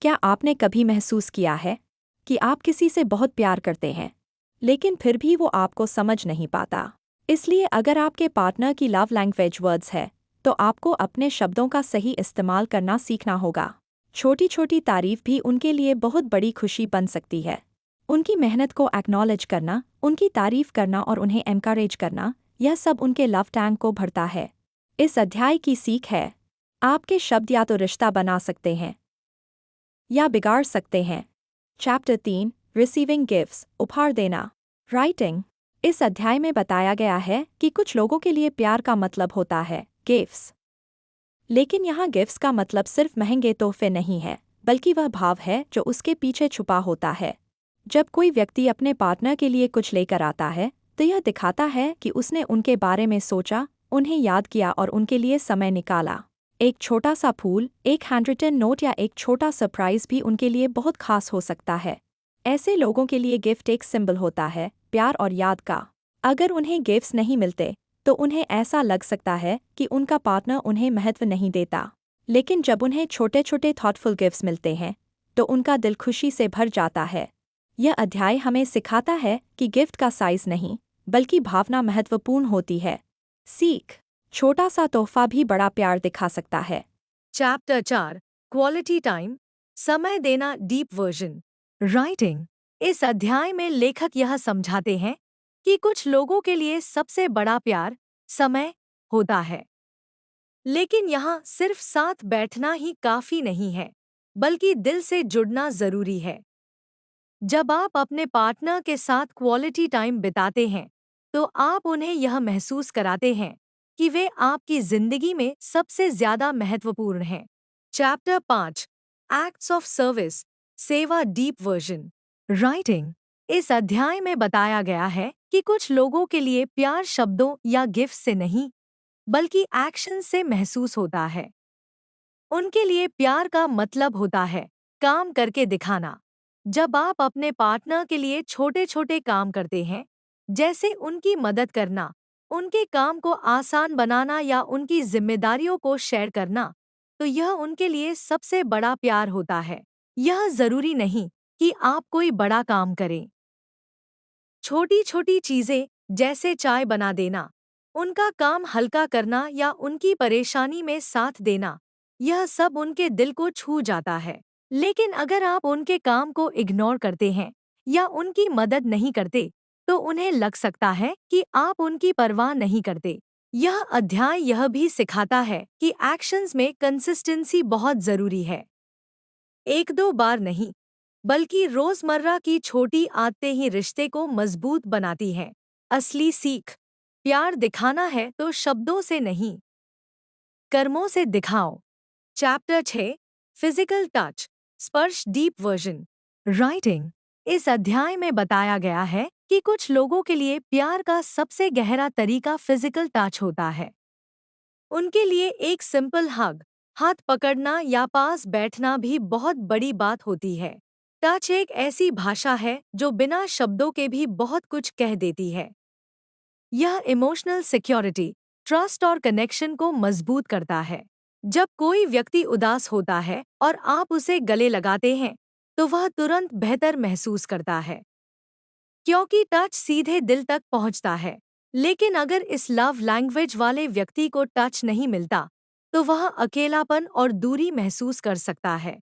क्या आपने कभी महसूस किया है कि आप किसी से बहुत प्यार करते हैं, लेकिन फिर भी वो आपको समझ नहीं पाता? इसलिए अगर आपके पार्टनर की लव लैंग्वेज वर्ड्स है, तो आपको अपने शब्दों का सही इस्तेमाल करना सीखना होगा। छोटी छोटी तारीफ भी उनके लिए बहुत बड़ी खुशी बन सकती है। उनकी मेहनत को एक्नॉलेज करना, उनकी तारीफ करना और उन्हें एनकरेज करना, यह सब उनके लव टैंक को भरता है। इस अध्याय की सीख है, आपके शब्द या तो रिश्ता बना सकते हैं या बिगाड़ सकते हैं। चैप्टर 3, रिसीविंग गिफ्ट्स, उपहार देना। राइटिंग। इस अध्याय में बताया गया है कि कुछ लोगों के लिए प्यार का मतलब होता है गिफ्ट्स। लेकिन यहाँ गिफ्ट्स का मतलब सिर्फ महंगे तोहफे नहीं है, बल्कि वह भाव है जो उसके पीछे छुपा होता है। जब कोई व्यक्ति अपने पार्टनर के लिए कुछ लेकर आता है, तो यह दिखाता है कि उसने उनके बारे में सोचा, उन्हें याद किया और उनके लिए समय निकाला। एक छोटा सा फूल, एक हैंडरिटन नोट या एक छोटा सरप्राइज भी उनके लिए बहुत खास हो सकता है। ऐसे लोगों के लिए गिफ्ट एक सिंबल होता है प्यार और याद का। अगर उन्हें गिफ्ट्स नहीं मिलते, तो उन्हें ऐसा लग सकता है कि उनका पार्टनर उन्हें महत्व नहीं देता। लेकिन जब उन्हें छोटे छोटे थॉटफुल गिफ्ट्स मिलते हैं, तो उनका दिल खुशी से भर जाता है। यह अध्याय हमें सिखाता है कि गिफ्ट का साइज नहीं, बल्कि भावना महत्वपूर्ण होती है। सीख। छोटा सा तोहफा भी बड़ा प्यार दिखा सकता है। चैप्टर 4, क्वालिटी टाइम, समय देना, डीप वर्जन। राइटिंग। इस अध्याय में लेखक यह समझाते हैं कि कुछ लोगों के लिए सबसे बड़ा प्यार समय होता है। लेकिन यहाँ सिर्फ साथ बैठना ही काफी नहीं है, बल्कि दिल से जुड़ना जरूरी है। जब आप अपने पार्टनर के साथ क्वालिटी टाइम बिताते हैं, तो आप उन्हें यह महसूस कराते हैं कि वे आपकी जिंदगी में सबसे ज्यादा महत्वपूर्ण हैं। चैप्टर 5, एक्ट्स ऑफ सर्विस, सेवा, डीप वर्जन। राइटिंग। इस अध्याय में बताया गया है कि कुछ लोगों के लिए प्यार शब्दों या गिफ्ट से नहीं, बल्कि एक्शन से महसूस होता है। उनके लिए प्यार का मतलब होता है काम करके दिखाना। जब आप अपने पार्टनर के लिए छोटे छोटे काम करते हैं, जैसे उनकी मदद करना, उनके काम को आसान बनाना या उनकी जिम्मेदारियों को शेयर करना, तो यह उनके लिए सबसे बड़ा प्यार होता है। यह जरूरी नहीं कि आप कोई बड़ा काम करें। छोटी छोटी चीजें जैसे चाय बना देना, उनका काम हल्का करना या उनकी परेशानी में साथ देना, यह सब उनके दिल को छू जाता है। लेकिन अगर आप उनके काम को इग्नोर करते हैं या उनकी मदद नहीं करते, तो उन्हें लग सकता है कि आप उनकी परवाह नहीं करते। यह अध्याय यह भी सिखाता है कि एक्शंस में कंसिस्टेंसी बहुत जरूरी है। एक दो बार नहीं, बल्कि रोजमर्रा की छोटी आदतें ही रिश्ते को मजबूत बनाती हैं। असली सीख। प्यार दिखाना है तो शब्दों से नहीं, कर्मों से दिखाओ। चैप्टर 6, फिजिकल टच, स्पर्श, डीप वर्जन। राइटिंग। इस अध्याय में बताया गया है कि कुछ लोगों के लिए प्यार का सबसे गहरा तरीका फिजिकल टच होता है। उनके लिए एक सिंपल हग, हाथ पकड़ना या पास बैठना भी बहुत बड़ी बात होती है। टच एक ऐसी भाषा है जो बिना शब्दों के भी बहुत कुछ कह देती है। यह इमोशनल सिक्योरिटी, ट्रस्ट और कनेक्शन को मजबूत करता है। जब कोई व्यक्ति उदास होता है और आप उसे गले लगाते हैं, तो वह तुरंत बेहतर महसूस करता है, क्योंकि टच सीधे दिल तक पहुंचता है। लेकिन अगर इस लव लैंग्वेज वाले व्यक्ति को टच नहीं मिलता, तो वह अकेलापन और दूरी महसूस कर सकता है।